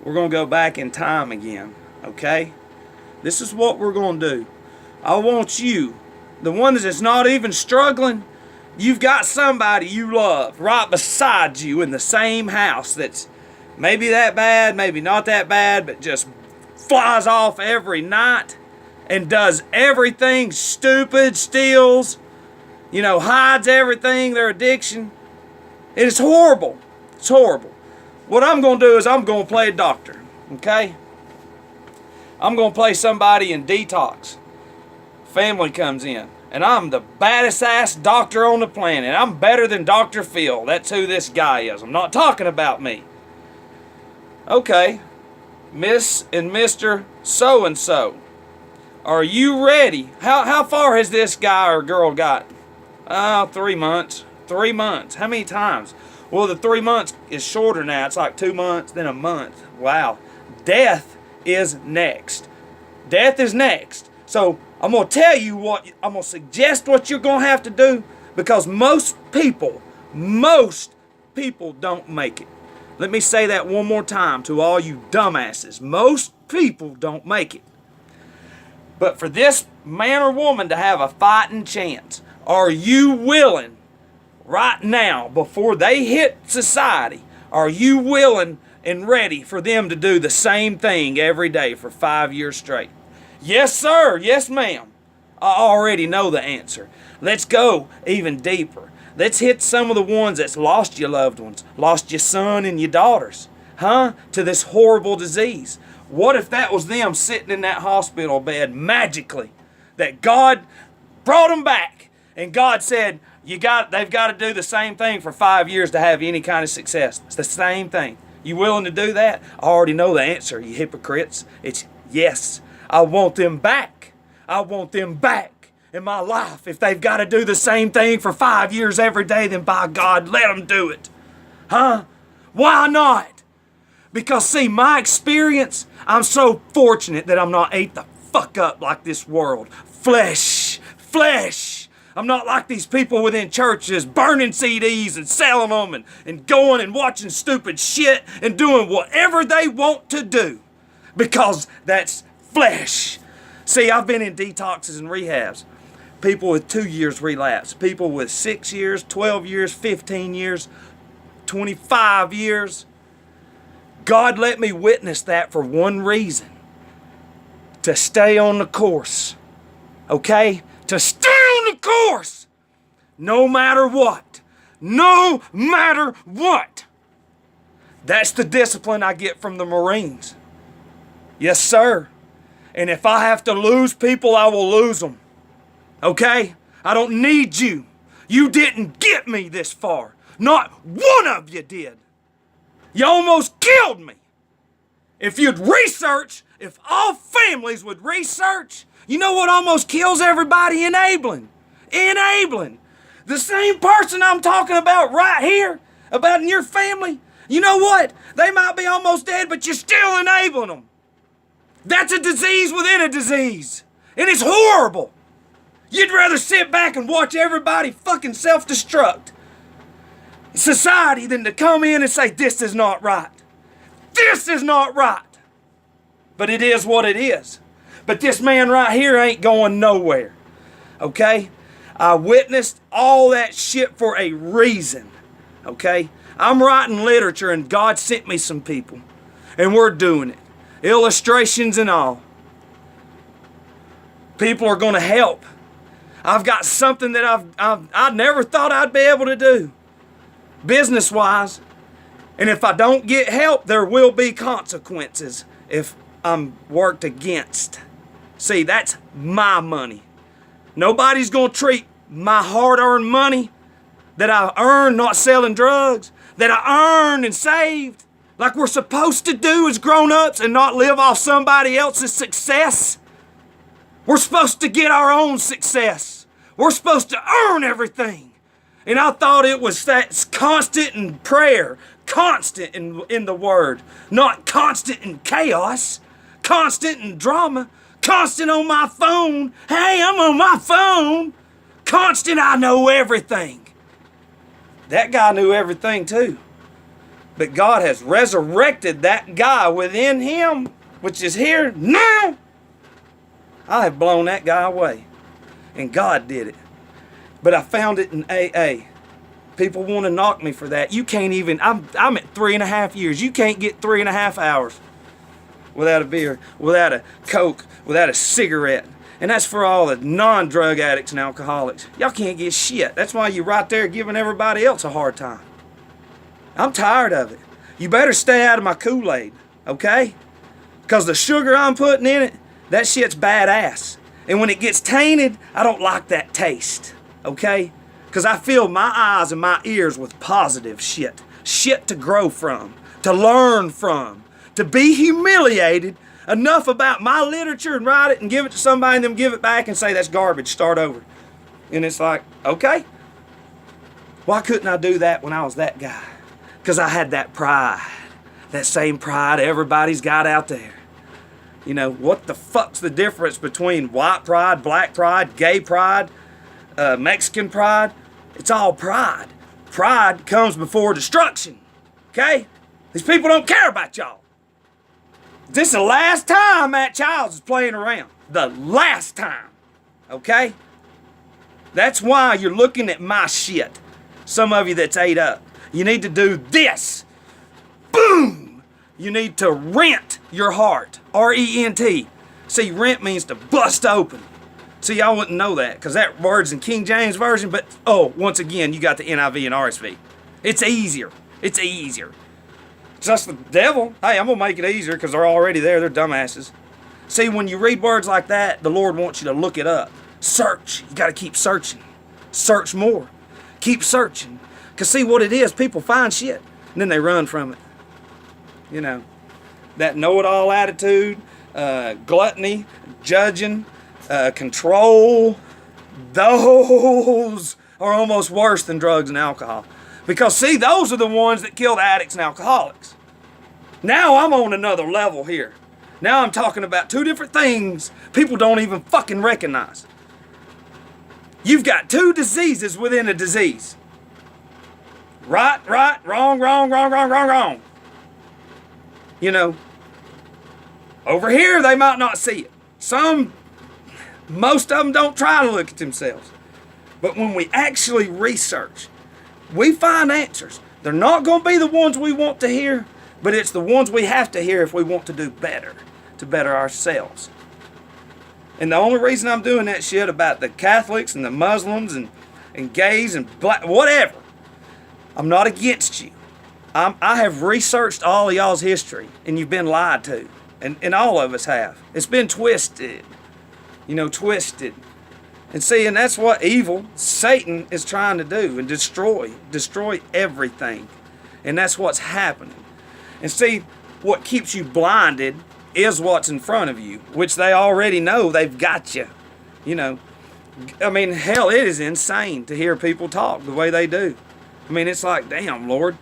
we're going to go back in time again, okay? This is what we're going to do. I want you, the one that's not even struggling, you've got somebody you love right beside you in the same house that's maybe that bad, maybe not that bad, but just flies off every night and does everything stupid, steals, hides everything, their addiction. It is horrible. It's horrible. What I'm going to do is I'm going to play a doctor, okay? I'm going to play somebody in detox. Family comes in, and I'm the baddest ass doctor on the planet. I'm better than Dr. Phil. That's who this guy is. I'm not talking about me. Okay, Miss and Mr. So-and-so, are you ready? How far has this guy or girl got? 3 months. 3 months. How many times? Well, the 3 months is shorter now. It's like 2 months, then a month. Wow. Death is next. Death is next. So I'm going to tell you what, I'm going to suggest what you're going to have to do, because most people don't make it. Let me say that one more time to all you dumbasses. Most people don't make it. But for this man or woman to have a fighting chance, are you willing right now, before they hit society, are you willing and ready for them to do the same thing every day for 5 years straight? Yes, sir. Yes, ma'am. I already know the answer. Let's go even deeper. Let's hit some of the ones that's lost your loved ones, lost your son and your daughters, to this horrible disease. What if that was them sitting in that hospital bed magically, that God brought them back, and God said, they've got to do the same thing for 5 years to have any kind of success. It's the same thing. You willing to do that? I already know the answer, you hypocrites. It's yes. I want them back. I want them back in my life. If they've got to do the same thing for 5 years every day, then by God, let them do it. Why not? Because see, my experience, I'm so fortunate that I'm not ate the fuck up like this world. Flesh. I'm not like these people within churches burning CDs and selling them and going and watching stupid shit and doing whatever they want to do, because that's flesh. See, I've been in detoxes and rehabs. People with 2 years relapse. People with 6 years, 12 years, 15 years, 25 years. God let me witness that for one reason. To stay on the course. Okay? To stay on the course. No matter what. No matter what. That's the discipline I get from the Marines. Yes, sir. And if I have to lose people, I will lose them. Okay? I don't need you. You didn't get me this far. Not one of you did. You almost killed me. If you'd research, if all families would research, you know what almost kills everybody? Enabling. The same person I'm talking about right here, about in your family, you know what? They might be almost dead, but you're still enabling them. That's a disease within a disease. And it's horrible. You'd rather sit back and watch everybody fucking self-destruct society than to come in and say, this is not right. This is not right. But it is what it is. But this man right here ain't going nowhere. Okay? I witnessed all that shit for a reason. Okay? I'm writing literature and God sent me some people. And we're doing it. Illustrations and all. People are going to help. I've got something that I never thought I'd be able to do. Business-wise. And if I don't get help, there will be consequences if I'm worked against. See, that's my money. Nobody's going to treat my hard-earned money that I earned not selling drugs, that I earned and saved, like we're supposed to do as grown-ups and not live off somebody else's success. We're supposed to get our own success. We're supposed to earn everything. And I thought it was that constant in prayer, constant in the Word, not constant in chaos, constant in drama, constant on my phone. Hey, I'm on my phone. Constant, I know everything. That guy knew everything too. But God has resurrected that guy within him, which is here now. I have blown that guy away. And God did it. But I found it in AA. People want to knock me for that. You can't even, I'm at 3.5 years. You can't get 3.5 hours without a beer, without a Coke, without a cigarette. And that's for all the non-drug addicts and alcoholics. Y'all can't get shit. That's why you're right there giving everybody else a hard time. I'm tired of it. You better stay out of my Kool-Aid, okay? Because the sugar I'm putting in it, that shit's badass. And when it gets tainted, I don't like that taste, okay? Because I fill my eyes and my ears with positive shit. Shit to grow from, to learn from, to be humiliated enough about my literature and write it and give it to somebody and then give it back and say that's garbage, start over. And it's like, okay. Why couldn't I do that when I was that guy? Because I had that pride. That same pride everybody's got out there. You know, what the fuck's the difference between white pride, black pride, gay pride, Mexican pride? It's all pride. Pride comes before destruction. Okay? These people don't care about y'all. This is the last time Matt Childs is playing around. The last time. Okay? That's why you're looking at my shit. Some of you that's ate up. You need to do this. Boom! You need to rent your heart. R-E-N-T. See, rent means to bust open. See, y'all wouldn't know that because that word's in King James Version, but, oh, once again, you got the NIV and RSV. It's easier. It's easier. Just the devil. Hey, I'm going to make it easier because they're already there. They're dumbasses. See, when you read words like that, the Lord wants you to look it up. Search. You got to keep searching. Search more. Keep searching. Because see what it is, people find shit and then they run from it. You know, that know-it-all attitude, gluttony, judging, control, those are almost worse than drugs and alcohol. Because see, those are the ones that killed addicts and alcoholics. Now I'm on another level here. Now I'm talking about two different things people don't even fucking recognize. You've got two diseases within a disease. Right, wrong, wrong. You know, over here they might not see it. Most of them don't try to look at themselves. But when we actually research, we find answers. They're not going to be the ones we want to hear, but it's the ones we have to hear if we want to do better, to better ourselves. And the only reason I'm doing that shit about the Catholics and the Muslims and gays and black, whatever, I'm not against you. I have researched all of y'all's history, and you've been lied to. And all of us have. It's been twisted. You know, twisted. And see, and that's what evil, Satan, is trying to do, and destroy everything. And that's what's happening. And see, what keeps you blinded is what's in front of you, which they already know. They've got you. You know, I mean, hell, it is insane to hear people talk the way they do. I mean, it's like, damn, Lord.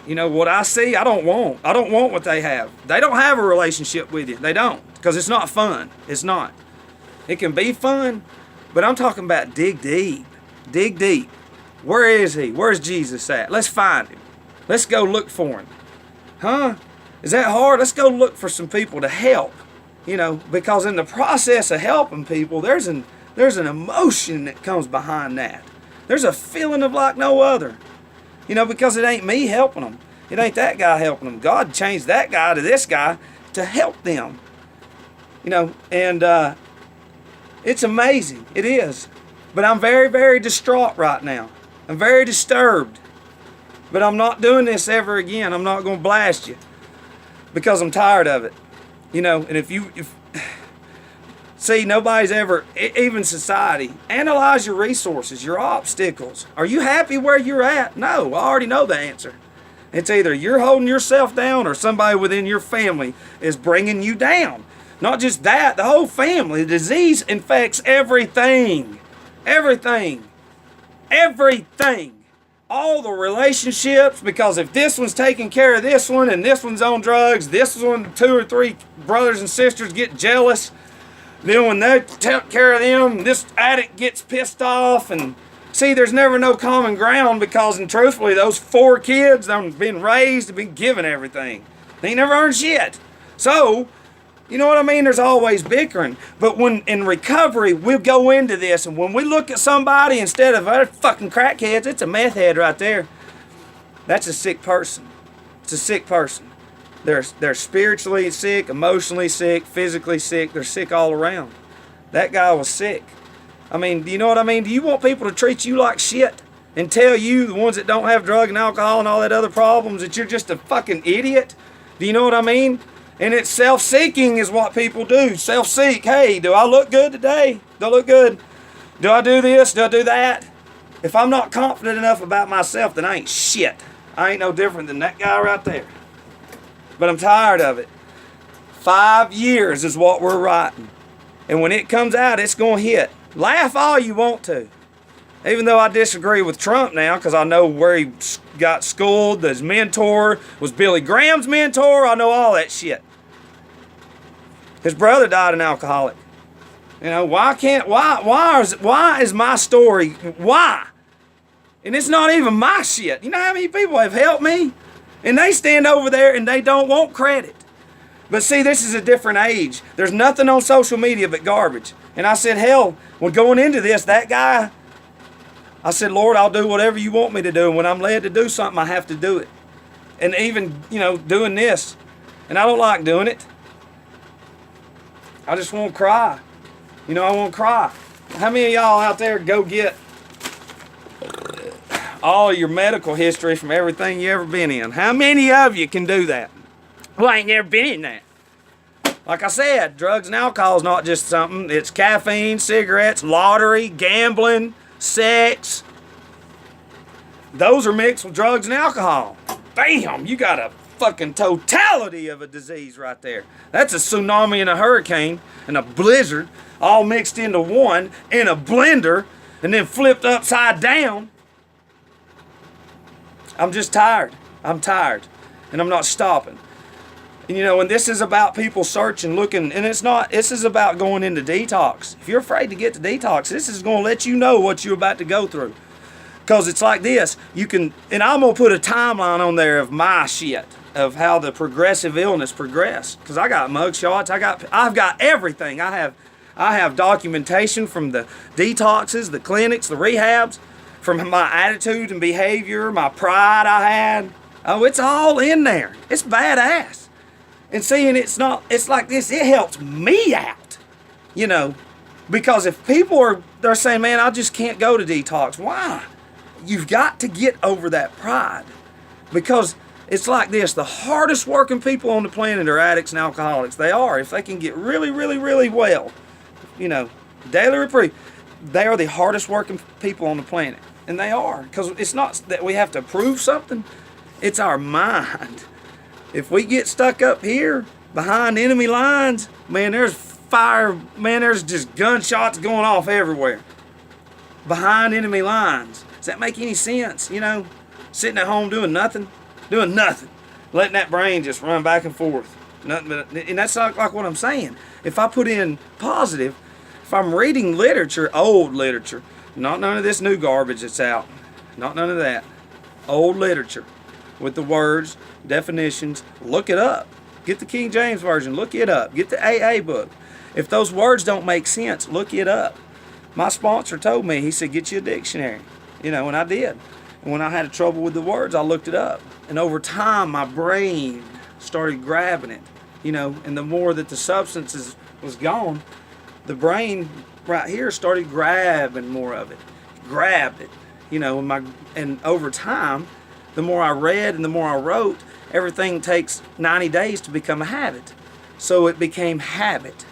You know, what I see, I don't want what they have. They don't have a relationship with you. They don't. Because it's not fun. It's not. It can be fun, but I'm talking about dig deep. Dig deep. Where is he? Where's Jesus at? Let's find him. Let's go look for him. Huh? Is that hard? Let's go look for some people to help. You know, because in the process of helping people, there's an emotion that comes behind that. There's a feeling of like no other. You know, because it ain't me helping them. It ain't that guy helping them. God changed that guy to this guy to help them. You know, and it's amazing. It is. But I'm very, very distraught right now. I'm very disturbed. But I'm not doing this ever again. I'm not going to blast you. Because I'm tired of it. You know, and if see, nobody's ever, even society, analyze your resources, your obstacles. Are you happy where you're at? No, I already know the answer. It's either you're holding yourself down or somebody within your family is bringing you down. Not just that, the whole family. The disease infects everything. Everything. Everything. All the relationships, because if this one's taking care of this one and this one's on drugs, this one, 2 or 3 brothers and sisters get jealous. Then when they take care of them, this addict gets pissed off and See, there's never no common ground because, and truthfully, those 4 kids, they've been raised, have been given everything. They ain't never earned shit. So, you know what I mean? There's always bickering. But when in recovery, we'll go into this, and when we look at somebody, instead of other fucking crackheads, it's a meth head right there. That's a sick person. It's a sick person. They're spiritually sick, emotionally sick, physically sick. They're sick all around. That guy was sick. I mean, do you know what I mean? Do you want people to treat you like shit and tell you, the ones that don't have drug and alcohol and all that other problems, that you're just a fucking idiot? Do you know what I mean? And it's self-seeking is what people do. Self-seek. Hey, do I look good today? Do I look good? Do I do this? Do I do that? If I'm not confident enough about myself, then I ain't shit. I ain't no different than that guy right there. But I'm tired of it. 5 years is what we're writing. And when it comes out, it's going to hit. Laugh all you want to. Even though I disagree with Trump now, because I know where he got schooled, his mentor was Billy Graham's mentor. I know all that shit. His brother died an alcoholic. You know, why is my story, why? And it's not even my shit. You know how many people have helped me? And they stand over there and they don't want credit. But see, this is a different age. There's nothing on social media but garbage. And I said, hell, when going into this, that guy, I said, Lord, I'll do whatever you want me to do. And when I'm led to do something, I have to do it. And even, you know, doing this. And I don't like doing it. I just want to cry. You know, I want to cry. How many of y'all out there go get all your medical history from everything you ever been in? How many of you can do that? Well, I ain't never been in that. Like I said, drugs and alcohol is not just something. It's caffeine, cigarettes, lottery, gambling, sex. Those are mixed with drugs and alcohol. Bam! You got a fucking totality of a disease right there. That's a tsunami and a hurricane and a blizzard all mixed into one in a blender and then flipped upside down. I'm just tired. I'm tired. And I'm not stopping. And you know, and this is about people searching, looking, and this is about going into detox. If you're afraid to get to detox, this is going to let you know what you're about to go through. Because it's like this, and I'm going to put a timeline on there of my shit, of how the progressive illness progressed. Because I got mugshots, I've got everything. I have documentation from the detoxes, the clinics, the rehabs, from my attitude and behavior, my pride I had. Oh, it's all in there. It's badass. And seeing it's like this, it helps me out, you know, because if people they're saying, man, I just can't go to detox. Why? You've got to get over that pride, because it's like this, the hardest working people on the planet are addicts and alcoholics. They are, if they can get really, really, really well, you know, daily reprieve, they are the hardest working people on the planet. And they are, because it's not that we have to prove something, it's our mind. If we get stuck up here behind enemy lines, man, there's fire, man, there's just gunshots going off everywhere. Behind enemy lines. Does that make any sense? You know, sitting at home doing nothing, letting that brain just run back and forth. Nothing but, and that's not like what I'm saying. If I put in positive, if I'm reading literature, old literature, not none of this new garbage that's out, not none of that, old literature with the words, definitions, look it up. Get the King James Version, look it up. Get the AA book. If those words don't make sense, look it up. My sponsor told me, he said, get you a dictionary. You know, and I did. And when I had trouble with the words, I looked it up. And over time, my brain started grabbing it. You know, and the more that the substances was gone, the brain right here started grabbing more of it. Grabbed it. You know, and over time, the more I read and the more I wrote, everything takes 90 days to become a habit. So it became habit,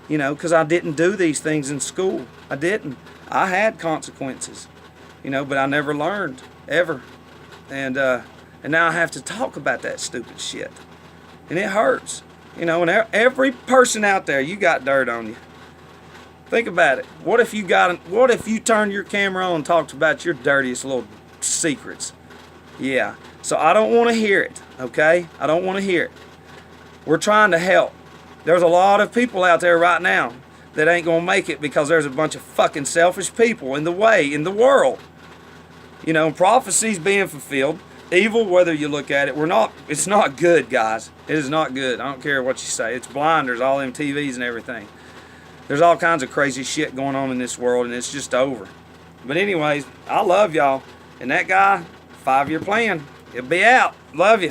you know, because I didn't do these things in school. I didn't. I had consequences, you know, but I never learned, ever. And now I have to talk about that stupid shit. And it hurts, you know, and every person out there, you got dirt on you. Think about it. What if you turned your camera on and talked about your dirtiest little secrets? Yeah, so I don't want to hear it, okay? I don't want to hear it. We're trying to help. There's a lot of people out there right now that ain't gonna make it because there's a bunch of fucking selfish people in the way, in the world. You know, prophecy's being fulfilled. Evil, whether you look at it, it's not good, guys. It is not good. I don't care what you say. It's blinders, all them TVs and everything. There's all kinds of crazy shit going on in this world, and it's just over. But anyways, I love y'all. And that guy, 5-year plan, it'll be out. Love you.